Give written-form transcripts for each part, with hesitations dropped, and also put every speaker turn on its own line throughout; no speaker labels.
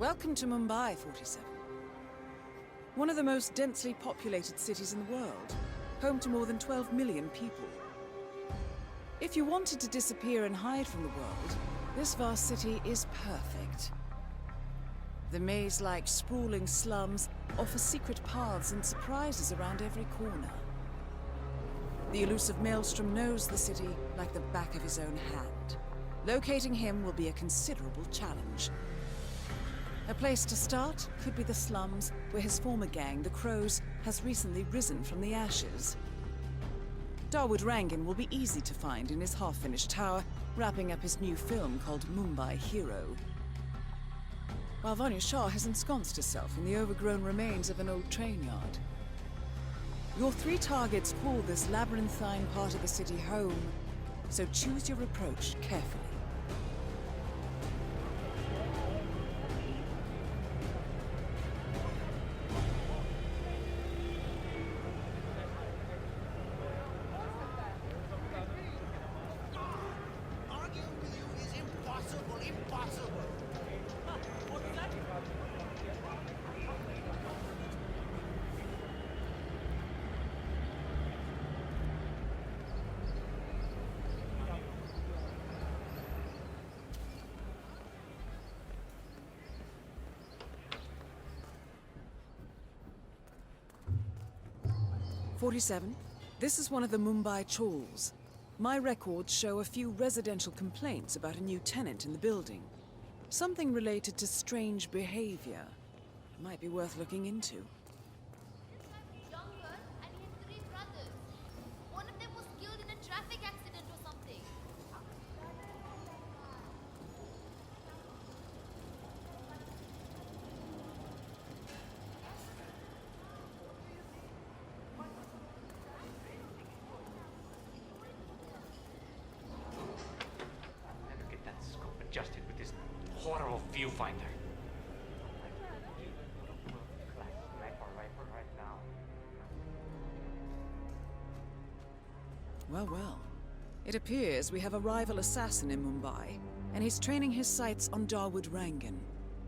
Welcome to Mumbai, 47. One of the most densely populated cities in the world, home to more than 12 million people. If you wanted to disappear and hide from the world, this vast city is perfect. The maze-like sprawling slums offer secret paths and surprises around every corner. The elusive Maelstrom knows the city like the back of his own hand. Locating him will be a considerable challenge. A place to start could be the slums, where his former gang, the Crows, has recently risen from the ashes. Dawood Rangan will be easy to find in his half-finished tower, wrapping up his new film called Mumbai Hero. While Vanya Shah has ensconced herself in the overgrown remains of an old train yard. Your three targets call this labyrinthine part of the city home, so choose your approach carefully. This is one of the Mumbai chawls. My records show a few residential complaints about a new tenant in the building. Something related to strange behavior. Might be worth looking into.
Younger, and he had 3 brothers. One of them was killed in a traffic accident or something.
Never get that scope adjusted with this horrible viewfinder.
Well, well. It appears we have a rival assassin in Mumbai, and he's training his sights on Dawood Rangan.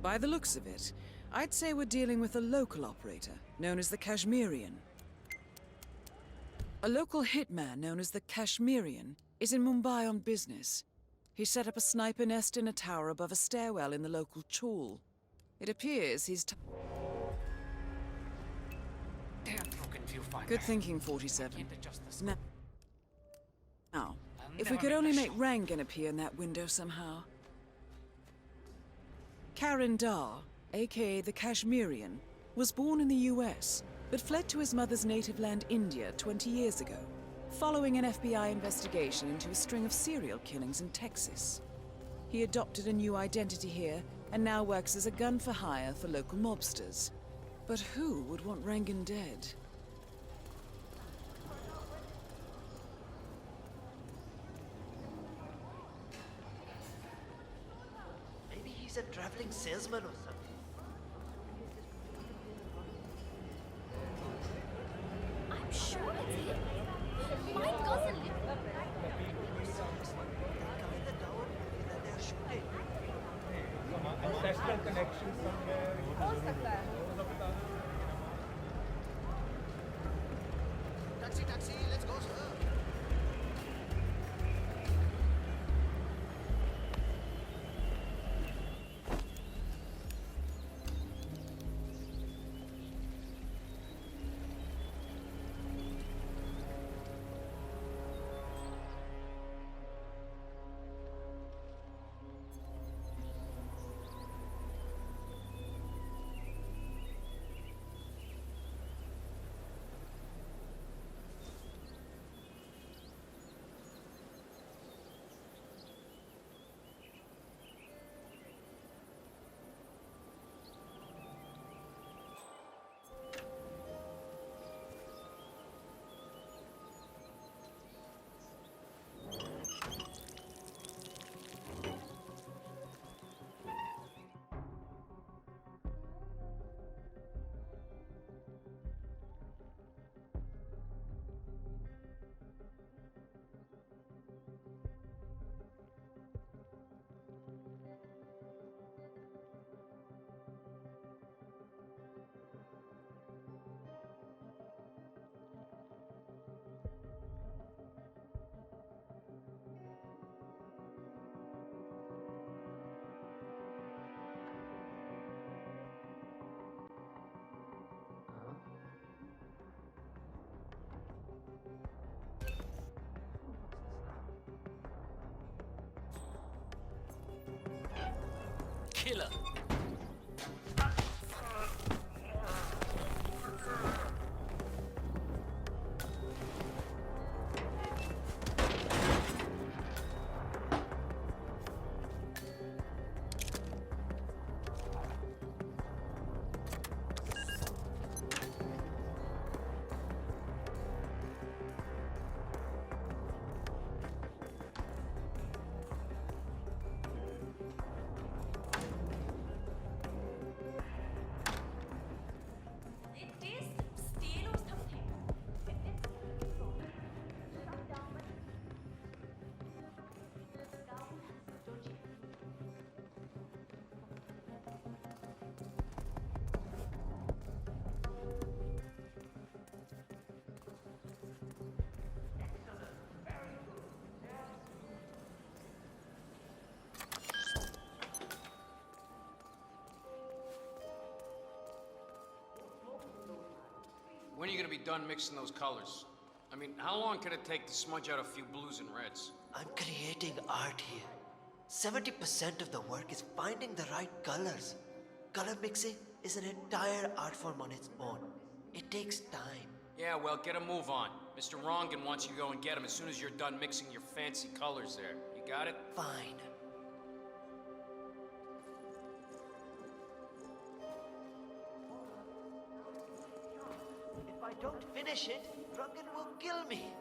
By the looks of it, I'd say we're dealing with a local operator, known as the Kashmirian. A local hitman known as the Kashmirian is in Mumbai on business. He set up a sniper nest in a tower above a stairwell in the local chawl. It appears he's
Damn broken viewfinder.
Good thinking, 47.
Can't adjust the scope.
Now,
I'll
if we
never
could only
the
make
shot.
Rangan appear in that window somehow. Karan Dar, aka the Kashmirian, was born in the US, but fled to his mother's native land, India, 20 years ago, following an FBI investigation into a string of serial killings in Texas. He adopted a new identity here, and now works as a gun for hire for local mobsters. But who would want Rangan dead?
Maybe he's a traveling salesman or something.
I'm sure it's him. My cousin lived there.
Come in the tower that they're shooting.
Ancestral connection somewhere.
Taxi, let's go, sir.
When are you gonna be done mixing those colors? I mean, how long can it take to smudge out a few blues and reds?
I'm creating art here. 70% of the work is finding the right colors. Color mixing is an entire art form on its own. It takes time.
Yeah, well, get a move on. Mr. Rongan wants you to go and get him as soon as you're done mixing your fancy colors there. You got it?
Fine. If I don't finish it, Rungan will kill me.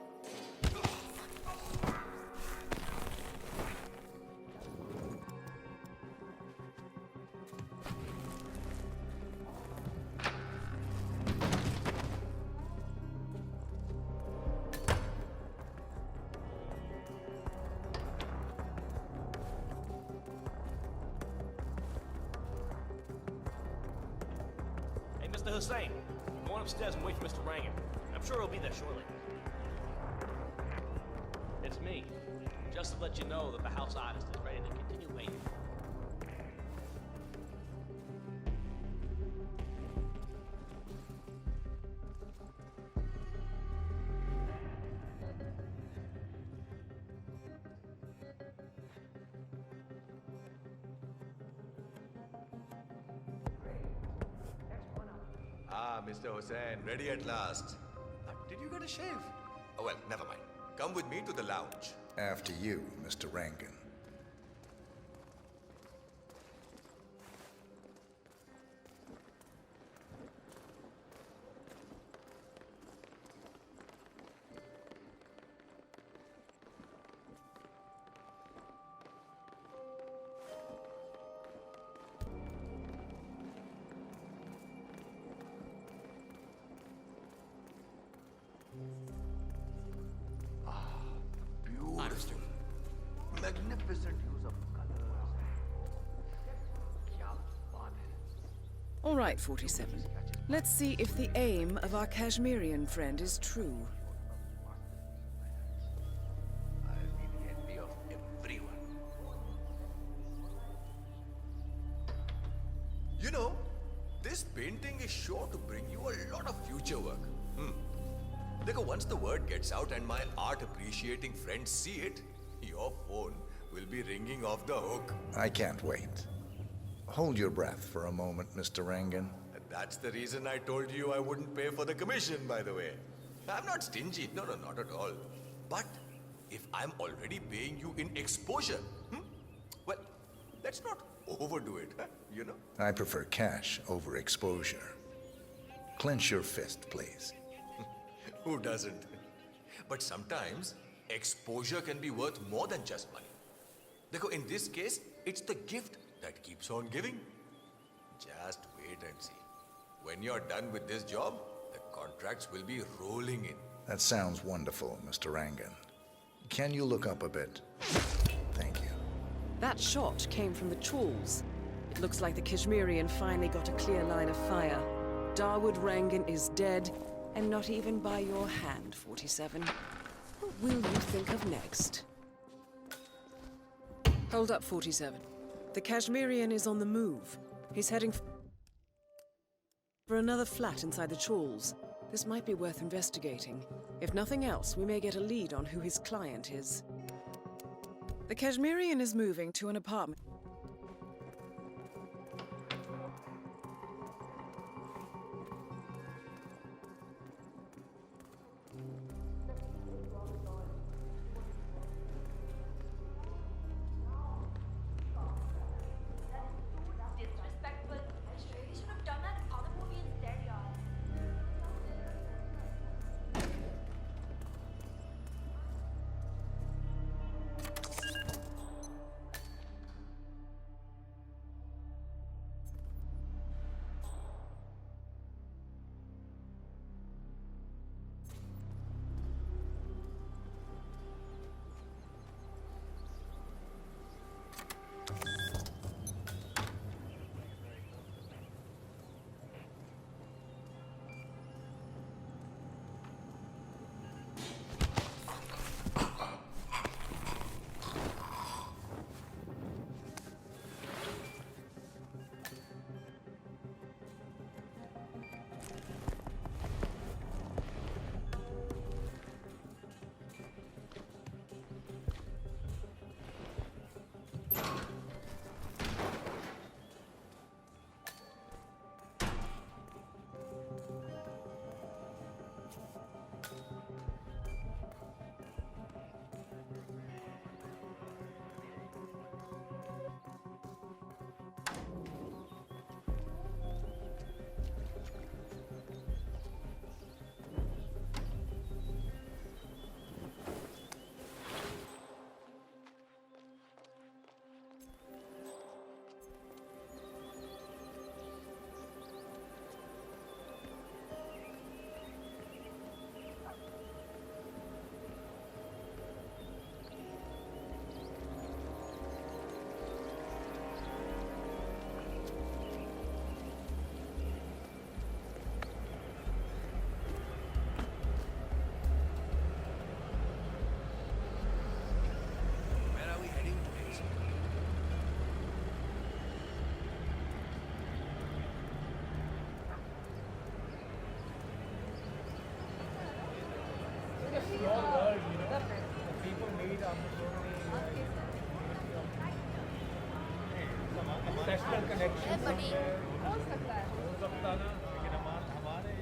Hey, Mr. Hussein, go on upstairs and wait for Mr. Rangan. I'm sure he'll be there shortly. It's me. Just to let you know that the house artist is ready to continue waiting.
Ah, Mr. Hussain, ready at last. Did you get a shave? Oh, well, never mind. Come with me to the lounge.
After you, Mr. Rankin.
Beautiful. Magnificent use of colors.
All right, 47. Let's see if the aim of our Kashmirian friend is true.
I'll be the envy of everyone. You know, this painting is sure to bring you a lot of future work. Because once the word gets out and my art appreciating friends see it, your phone will be ringing off the hook.
I can't wait. Hold your breath for a moment, Mr. Rangan.
That's the reason I told you I wouldn't pay for the commission, by the way. I'm not stingy. No, not at all. But if I'm already paying you in exposure, well, let's not overdo it, you know?
I prefer cash over exposure. Clench your fist, please.
Who doesn't? But sometimes, exposure can be worth more than just money. Because in this case, it's the gift that keeps on giving. Just wait and see. When you're done with this job, the contracts will be rolling in.
That sounds wonderful, Mr. Rangan. Can you look up a bit? Thank you.
That shot came from the chawls. It looks like the Kashmirian finally got a clear line of fire. Dawood Rangan is dead, and not even by your hand, 47. What will you think of next? Hold up, 47. The Kashmirian is on the move. He's heading for another flat inside the chawls. This might be worth investigating. If nothing else, we may get a lead on who his client is. The Kashmirian is moving to an apartment.
Disrespectful. I really should have done that other movie instead, y'all. है buddy.
हो सकता ना, लेकिन हमारे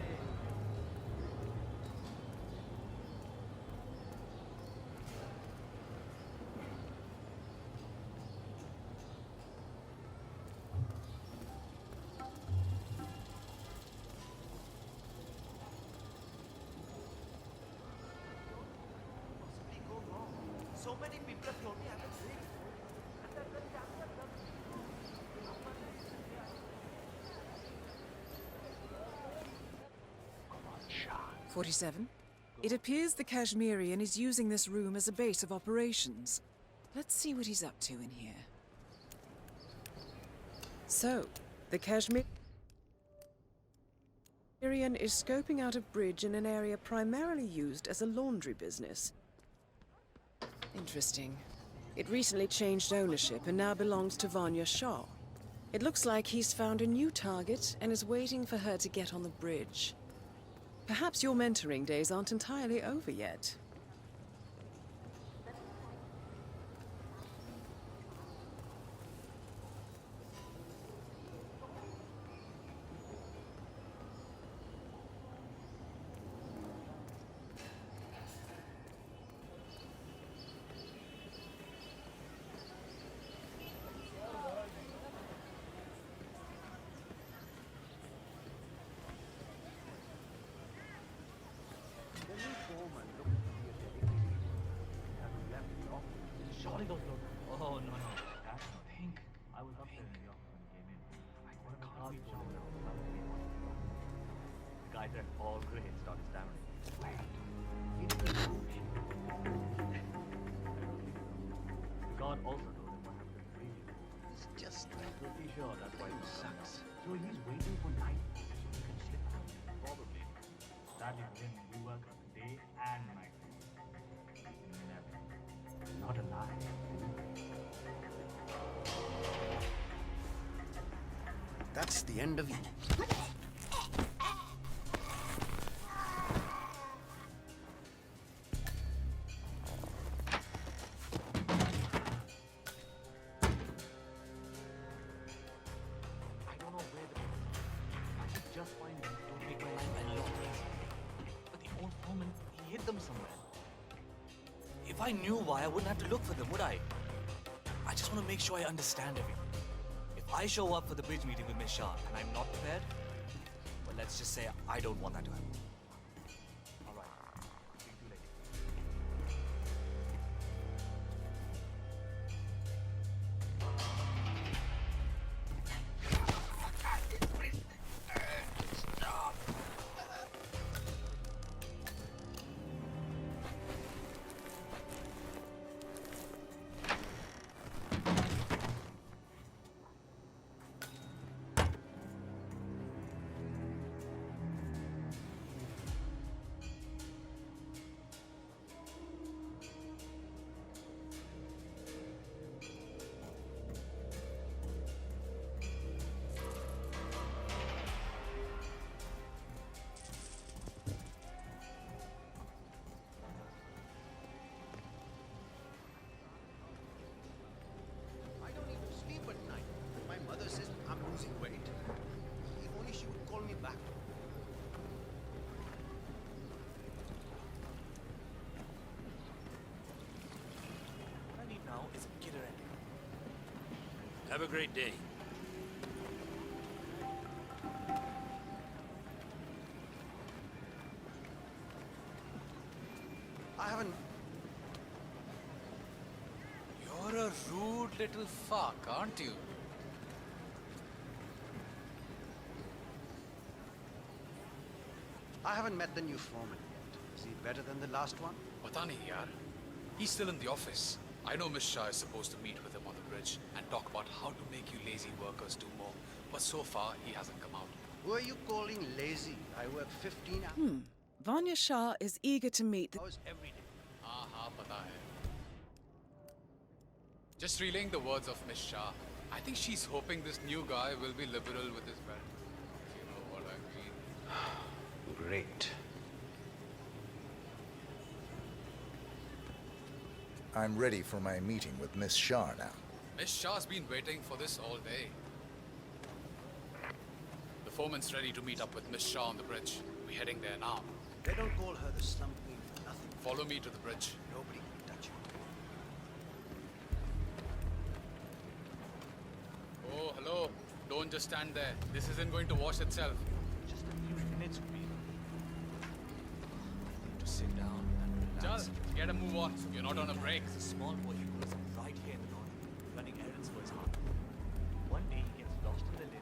Possibly go wrong. So many people have told me I'm a great fool. And that the camera does
47. It appears the Kashmirian is using this room as a base of operations. Let's see what he's up to in here. So, the Kashmirian is scoping out a bridge in an area primarily used as a laundry business. Interesting. It recently changed ownership and now belongs to Vanya Shah. It looks like he's found a new target and is waiting for her to get on the bridge. Perhaps your mentoring days aren't entirely over yet.
Surely those look. Oh, no, no. That's pink. I was up there in the office when he came in. What a car show now. The guy there, all grey, started stammering. Wait. The guard also told him what happened in the previous. It's just pretty sure that's why it sucks. So he's waiting for night so he can slip out. Probably. Sadly for him, we work day and night. Never. Not alive.
That's the end of you.
I don't know where the... I should just find them. Don't make my life a lot easier. But the old foreman, he hid them somewhere. If I knew why, I wouldn't have to look for them, would I? I just want to make sure I understand everything. If I show up for the bridge meeting with Miss Shah and I'm not prepared, well, let's just say I don't want that to happen. All right. Speak to you later.
I don't even sleep at night. My mother says I'm losing weight. If only she would call me back.
What I need now is a killer ending.
Have a great day.
I haven't.
You're a rude little fuck, aren't you?
I haven't met the new foreman yet. Is he better than the last one?
Pata nahi yaar. He's still in the office. I know Miss Shah is supposed to meet with him on the bridge and talk about how to make you lazy workers do more. But so far, he hasn't come out.
Who are you calling lazy? I work 15 hours
Vanya Shah is eager to meet the...
every day.
हाँ पता है. Just relaying the words of Miss Shah, I think she's hoping this new guy will be liberal with his values. If you know what I mean.
Great.
I'm ready for my meeting with Miss Shah now.
Miss Shah's been waiting for this all day. foreman's ready to meet up with Miss Shaw on the bridge. We're heading there now.
They don't call her the slum queen for nothing.
Follow me to the bridge.
Nobody can touch you.
Oh, hello. Don't just stand there. This isn't going to wash itself.
Just a few minutes, please. To sit down and relax.
Chal, get a move on. You're not on a break.
There's a small boy who grows up right here in the north, running errands for his father. One day he gets lost in the linen.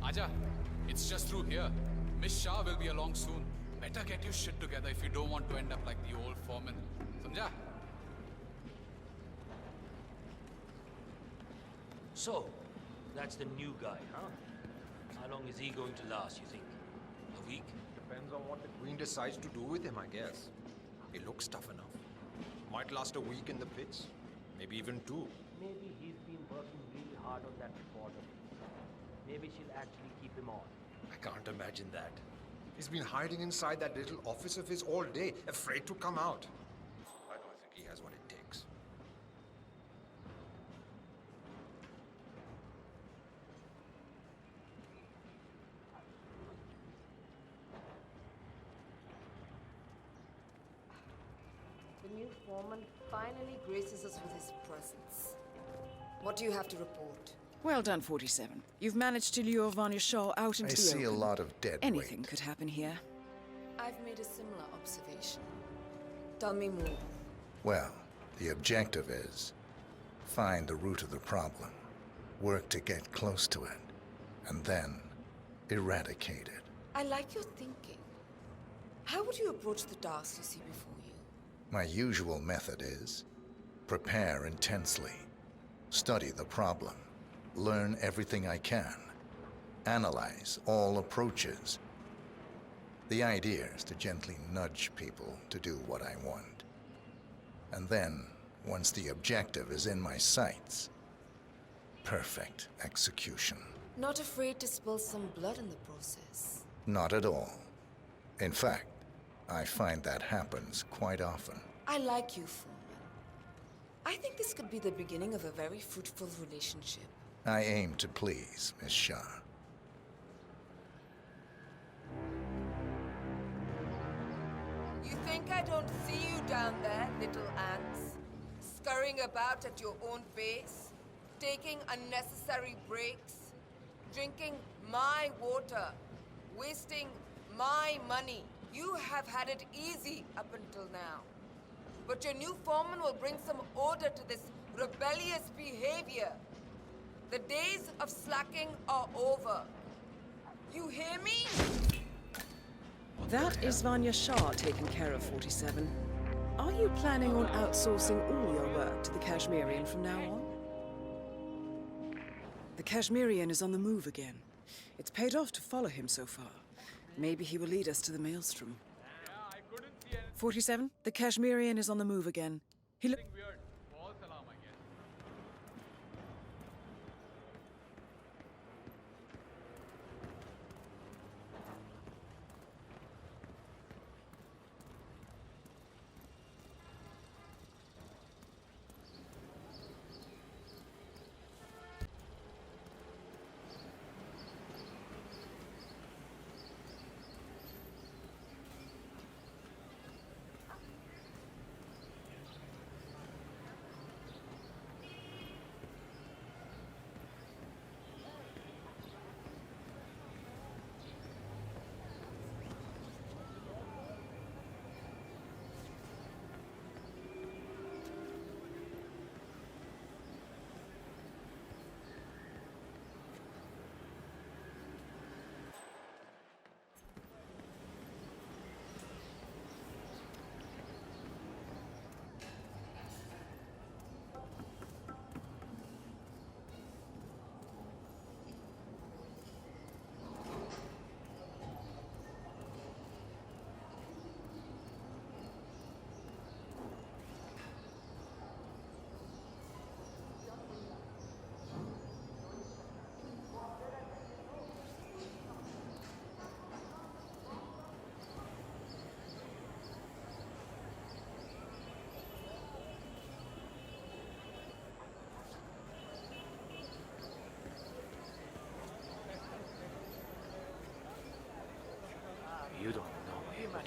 Aja, it's just through here. Miss Shah will be along soon. Better get your shit together if you don't want to end up like the old foreman. Samjha?
So, that's the new guy, huh? How long is he going to last, you think? A week?
Depends on what the queen decides to do with him, I guess. He looks tough enough. Might last a week in the pits. Maybe even 2.
Maybe he's been working really hard on that reporter. Maybe she'll actually keep him on.
I can't imagine that. He's been hiding inside that little office of his all day, afraid to come out. I don't think he has what it takes.
The new foreman finally graces us with his presence. What do you have to report?
Well done, 47. You've managed to lure Vanya Shaw out into
I
the
see a
open.
lot of dead
Anything
weight.
could happen here.
I've made a similar observation. Tell me more.
Well, the objective is find the root of the problem, work to get close to it, and then eradicate it.
I like your thinking. How would you approach the task you see before you?
My usual method is prepare intensely, study the problem, learn everything I can, analyze all approaches. The idea is to gently nudge people to do what I want. And then, once the objective is in my sights, perfect execution.
Not afraid to spill some blood in the process.
Not at all. In fact, I find that happens quite often.
I like you, Foreman. I think this could be the beginning of a very fruitful relationship.
I aim to please, Miss Shah.
You think I don't see you down there, little ants? Scurrying about at your own pace? Taking unnecessary breaks? Drinking my water? Wasting my money? You have had it easy up until now. But your new foreman will bring some order to this rebellious behavior. The days of slacking are over. You hear me?
That is Vanya Shah taking care of 47. Are you planning on outsourcing all your work to the Kashmirian from now on? The Kashmirian is on the move again. It's paid off to follow him so far. Maybe he will lead us to the maelstrom. 47, the Kashmirian is on the move again. He looks
Weird. False alarm, I guess.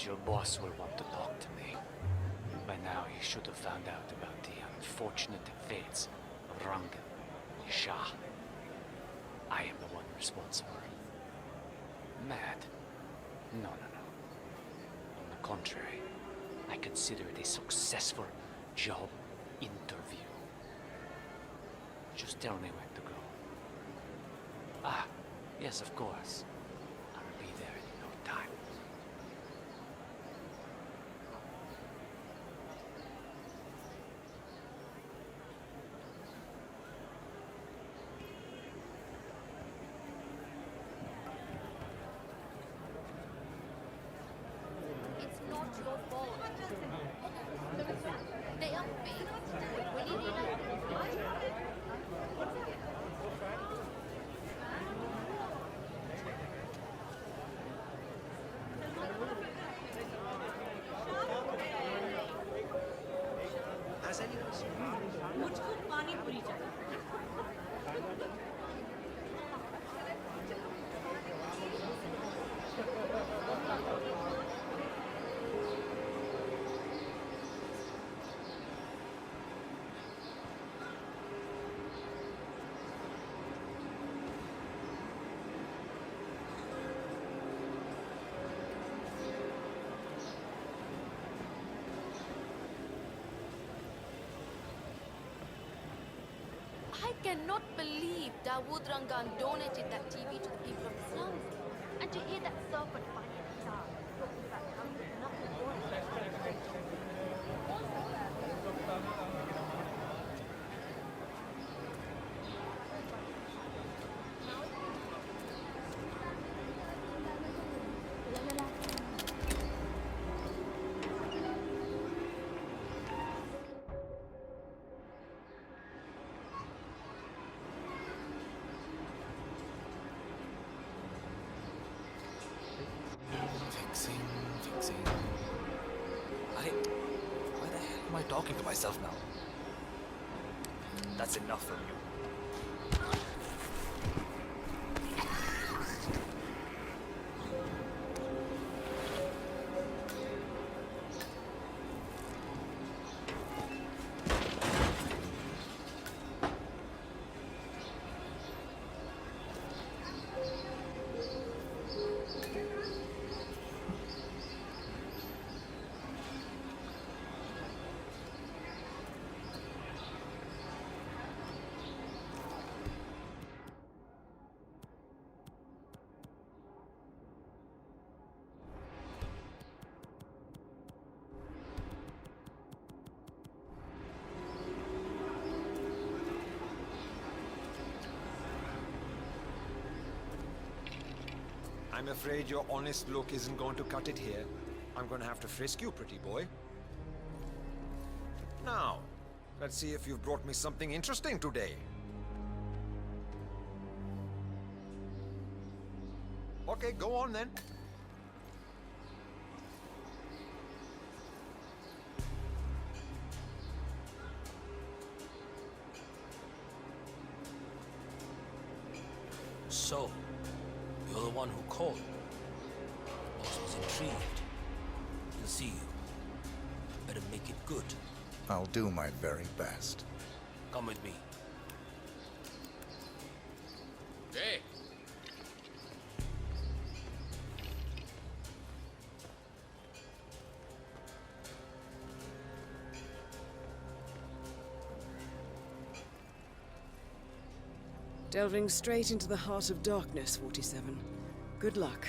thought your boss will want to talk to me. By now, he should have found out about the unfortunate fates of Rangan and Shah. I am the one responsible. Mad? No. On the contrary, I consider it a successful job interview. Just tell me where to go. Ah, yes, of course. I'll be there in no time.
It's not your fault. They are big. When you need
मुझको पानी पूरी चाहिए।
I cannot believe Dawood Rangan donated that TV to the people of the slums. And to hear that serpent finally start talking about how there's nothing more
Fixing. Why the hell am I talking to myself now? That's enough from you.
I'm afraid your honest look isn't going to cut it here. I'm going to have to frisk you, pretty boy. Now, let's see if you've brought me something interesting today. Okay, go on then.
So, you're the one who called. The boss was intrigued. He'll see you. Better make it good.
I'll do my very best.
Come with me.
Hey!
Delving straight into the heart of darkness, 47. Good luck.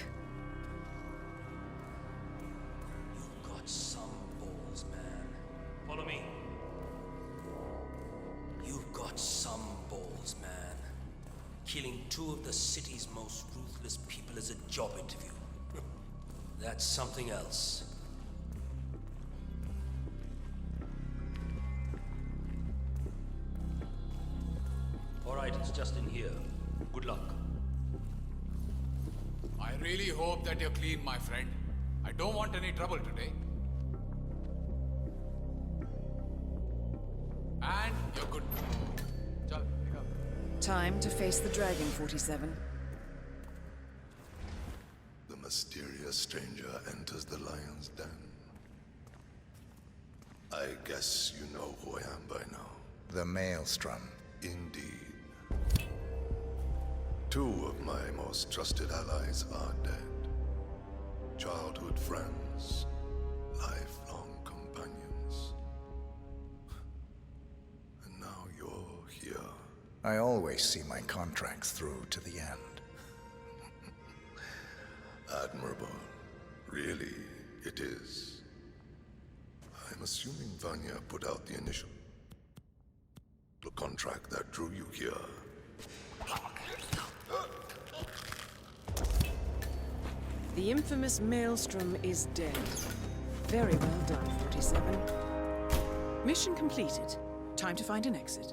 You've got some balls, man. Follow me. You've got some balls, man. Killing two of the city's most ruthless people is a job interview. That's something else. All right, it's just in here. Good luck.
I really hope that you're clean, my friend. I don't want any trouble today. And you're good to go. Chal, pick up.
Time to face the dragon, 47.
The mysterious stranger enters the lion's den. I guess you know who I am by now. The Maelstrom. Indeed. 2 of my most trusted allies are dead. Childhood friends, lifelong companions. And now you're here. I always see my contracts through to the end. Admirable. Really, it is. I'm assuming Vanya put out the initial contract that drew you here.
The infamous Maelstrom is dead. Very well done, 47. Mission completed. Time to find an exit.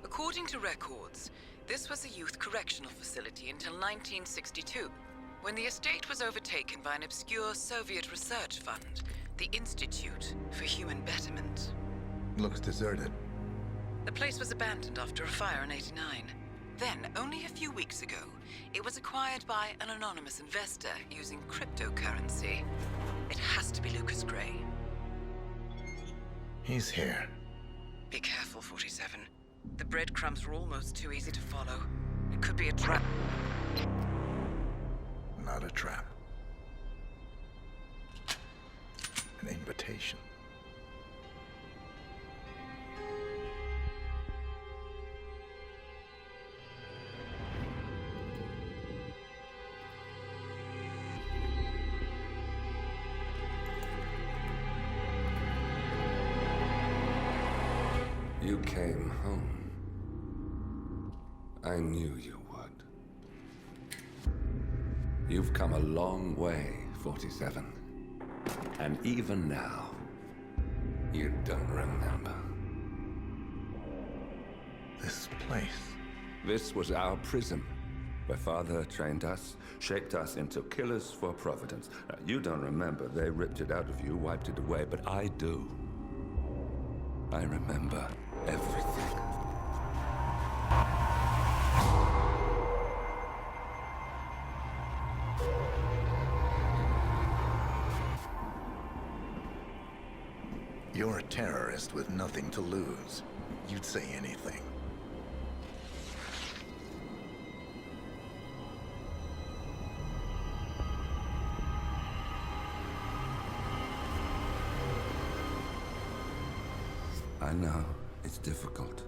According to records, this was a youth correctional facility until 1962, when the estate was overtaken by an obscure Soviet research fund, the Institute for Human Betterment.
Looks deserted.
The place was abandoned after a fire in '89. Then, only a few weeks ago, it was acquired by an anonymous investor using cryptocurrency. It has to be Lucas Gray.
He's here.
Be careful, 47. The breadcrumbs were almost too easy to follow. It could be a trap.
Not a trap. An invitation.
You came home. I knew you would. You've come a long way, 47. And even now, you don't remember.
This place.
This was our prison, where Father trained us, shaped us into killers for Providence. You don't remember. They ripped it out of you, wiped it away, but I do. I remember everything.
You're a terrorist with nothing to lose. You'd say anything.
I know, it's difficult.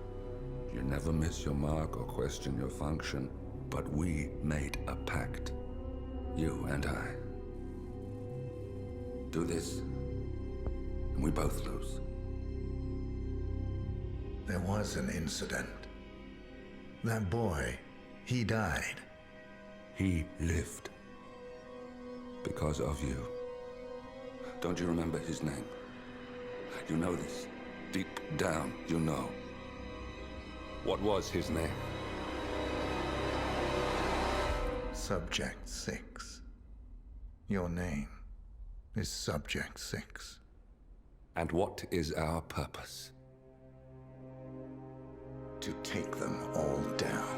You never miss your mark or question your function, but we made a pact. You and I. Do this, and we both lose.
There was an incident. That boy, he died.
He lived. Because of you. Don't you remember his name? You know this. Deep down, you know. What was his name?
Subject 6. Your name is Subject 6.
And what is our purpose?
To take them all down.